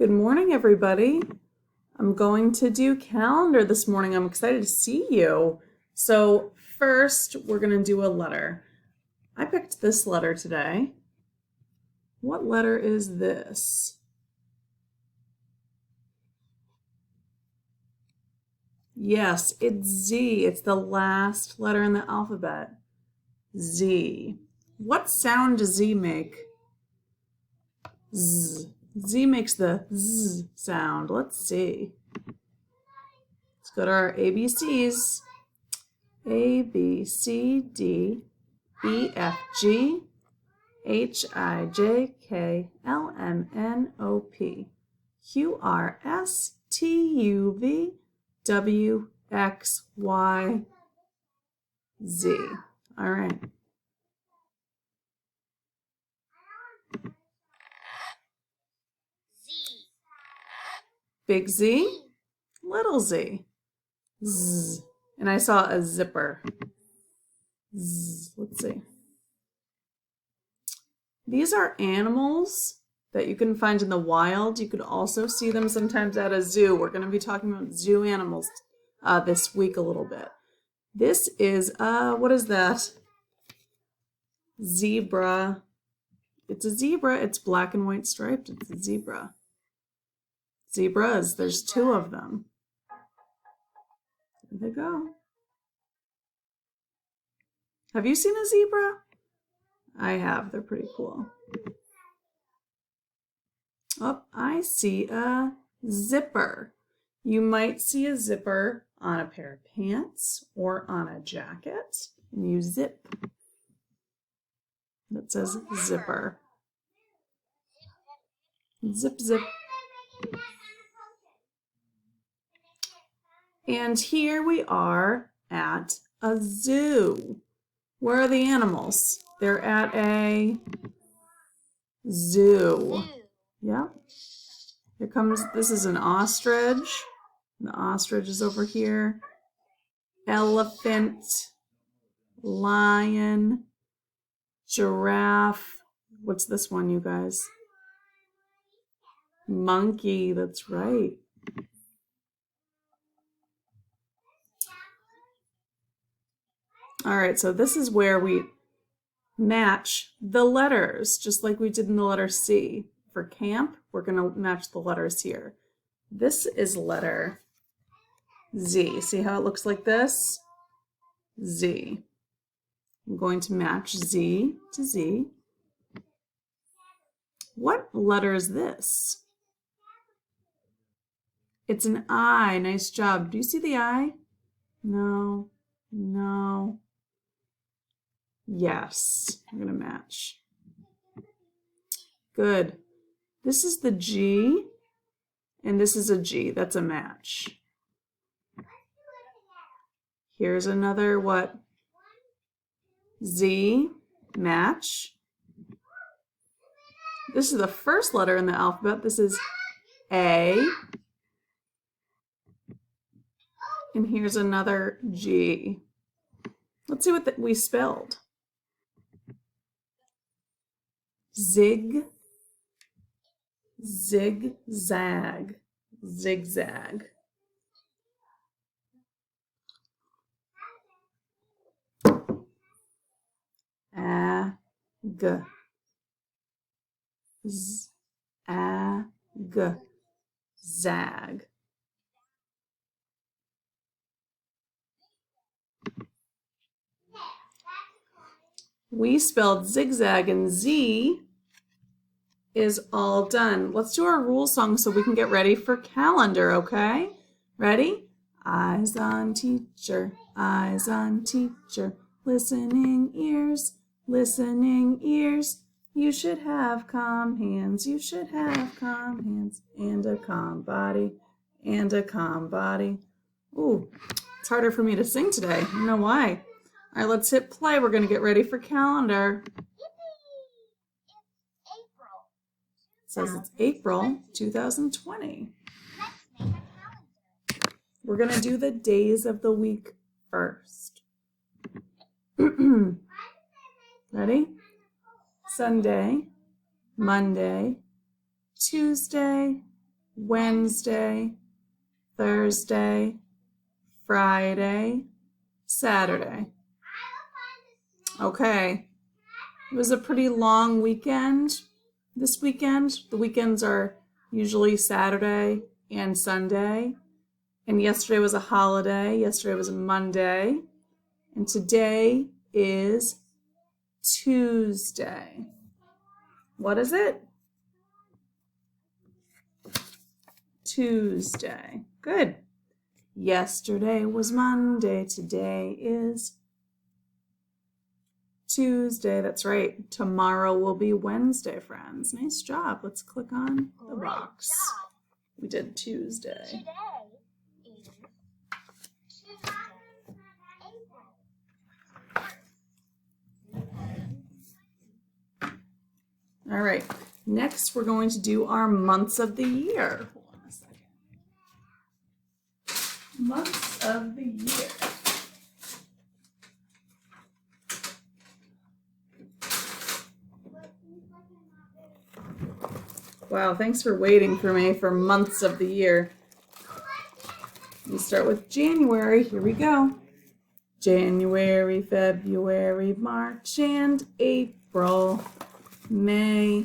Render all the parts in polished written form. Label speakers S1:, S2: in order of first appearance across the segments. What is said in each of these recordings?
S1: Good morning, everybody. I'm going to do calendar this morning. I'm excited to see you. So first, we're going to do a letter. I picked this letter today. What letter is this? Yes, it's Z. It's the last letter in the alphabet. Z. What sound does Z make? Z. Z makes the Z sound. Let's see. Let's go to our ABCs. A, B, C, D, E, F, G, H, I, J, K, L, M, N, O, P, Q, R, S, T, U, V, W, X, Y, Z. All right. Big Z, little z. Z. And I saw a zipper. Z. Let's see. These are animals that you can find in the wild. You could also see them sometimes at a zoo. We're going to be talking about zoo animals this week a little bit. This is, what is that? Zebra. It's a zebra. It's black and white striped. It's a zebra. Zebras, there's two of them. There they go. Have you seen a zebra? I have. They're pretty cool. Oh, I see a zipper. You might see a zipper on a pair of pants or on a jacket. And you zip. That says zipper. Zip, zip. And here we are at a zoo. Where are the animals? They're at a zoo. Yep. Here comes, this is an ostrich. The ostrich is over here. Elephant, lion, giraffe. What's this one, you guys? Monkey, that's right. All right, so this is where we match the letters, just like we did in the letter C. For camp, we're going to match the letters here. This is letter Z. See how it looks like this? Z. I'm going to match Z to Z. What letter is this? It's an I. Nice job. Do you see the I? No. No. Yes. I'm going to match. Good. This is the G, and this is a G. That's a match. Here's another what? Z, match. This is the first letter in the alphabet. This is A. And here's another G. Let's see what we spelled. Zig, zigzag, zigzag. Ag, ag, zag. We spelled zigzag, and Z is all done. Let's do our rule song so we can get ready for calendar, okay? Ready? Eyes on teacher, listening ears, listening ears. You should have calm hands, you should have calm hands, and a calm body, and a calm body. Ooh, it's harder for me to sing today. I don't know why. All right, let's hit play. We're going to get ready for calendar. It says it's April 2020. We're going to do the days of the week first. Ready? Sunday, Monday, Tuesday, Wednesday, Thursday, Friday, Saturday. Okay, it was a pretty long weekend this weekend. The weekends are usually Saturday and Sunday. And yesterday was a holiday. Yesterday was a Monday. And today is Tuesday. What is it? Tuesday. Good. Yesterday was Monday. Today is Tuesday. That's right. Tomorrow will be Wednesday, friends. Nice job. Let's click on the box. We did Tuesday. All right. Next, we're going to do our months of the year. Hold on a second. Months of the year. Wow, thanks for waiting for me for months of the year. We start with January. Here we go. January, February, March, and April. May,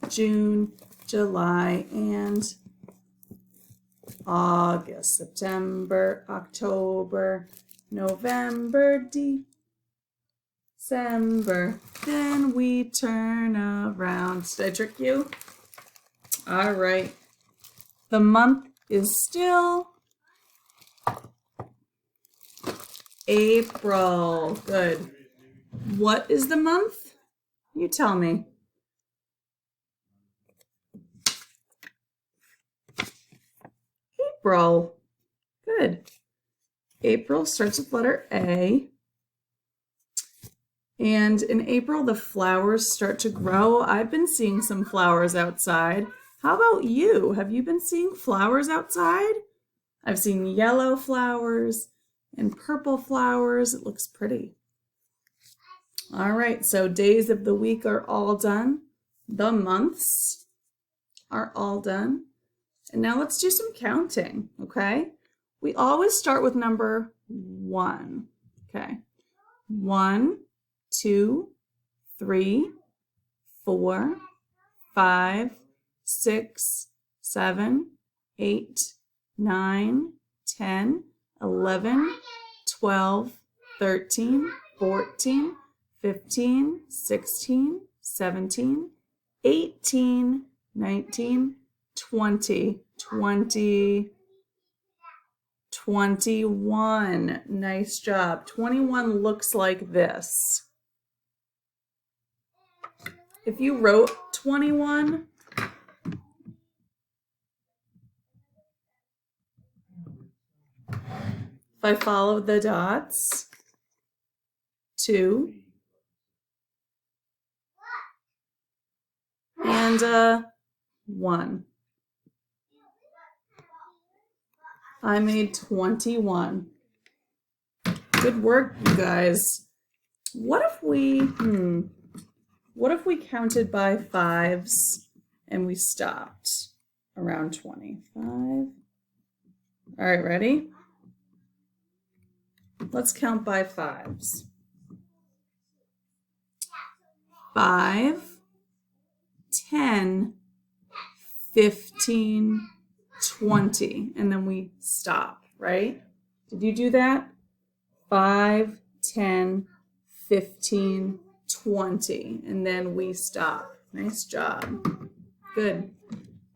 S1: June, July, and August, September, October, November, December. Then we turn around. Did I trick you? All right. The month is still April. Good. What is the month? You tell me. April. Good. April starts with letter A. And in April, the flowers start to grow. I've been seeing some flowers outside. How about you? Have you been seeing flowers outside? I've seen yellow flowers and purple flowers. It looks pretty. All right, so days of the week are all done. The months are all done. And now let's do some counting, okay? We always start with number 1, okay? 1, 2, 3, 4, 5, 6, 7, 8, 9, 10, 11, 12, 13, 14, 15, 16, 17, 18, 19, 20, 21. Nice job. 21 looks like this. If you wrote 21, if I followed the dots, 2, and 1. I made 21. Good work, you guys. What if we counted by 5s and we stopped around 25? All right, ready? Let's count by 5s. 5, 10, 15, 20, and then we stop, right? Did you do that? 5, 10, 15, 20, and then we stop. Nice job. Good.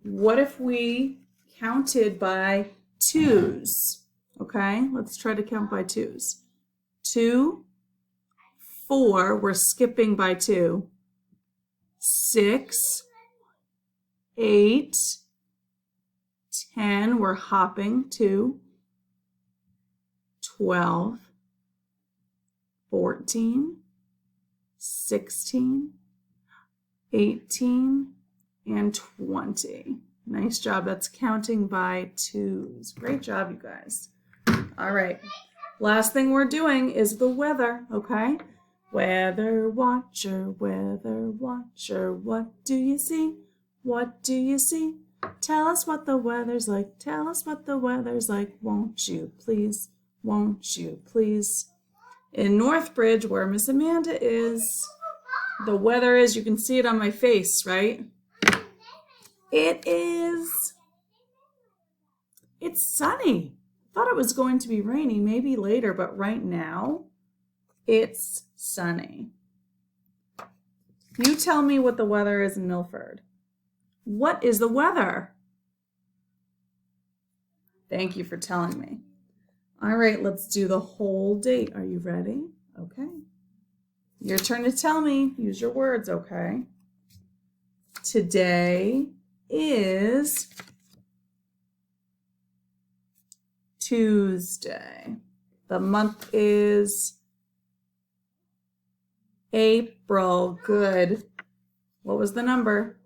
S1: What if we counted by 2s? Okay, let's try to count by 2s. 2, 4, we're skipping by 2. 6, 8, 10, we're hopping 2. 12, 14, 16, 18, and 20. Nice job. That's counting by 2s. Great job, you guys. All right. Last thing we're doing is the weather, okay? Weather watcher, what do you see? What do you see? Tell us what the weather's like. Tell us what the weather's like. Won't you please? Won't you please? In Northbridge, where Miss Amanda is, the weather is, you can see it on my face, right? It's sunny. Thought it was going to be rainy, maybe later, but right now, it's sunny. You tell me what the weather is in Milford. What is the weather? Thank you for telling me. All right, let's do the whole date. Are you ready? Okay. Your turn to tell me. Use your words, okay? Today is Tuesday. The month is April. Good. What was the number?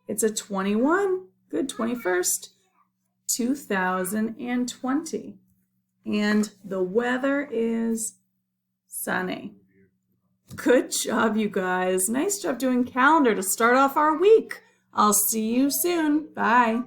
S1: It's a 21. Good, 21st, 2020. And the weather is sunny. Good job, you guys. Nice job doing calendar to start off our week. I'll see you soon. Bye.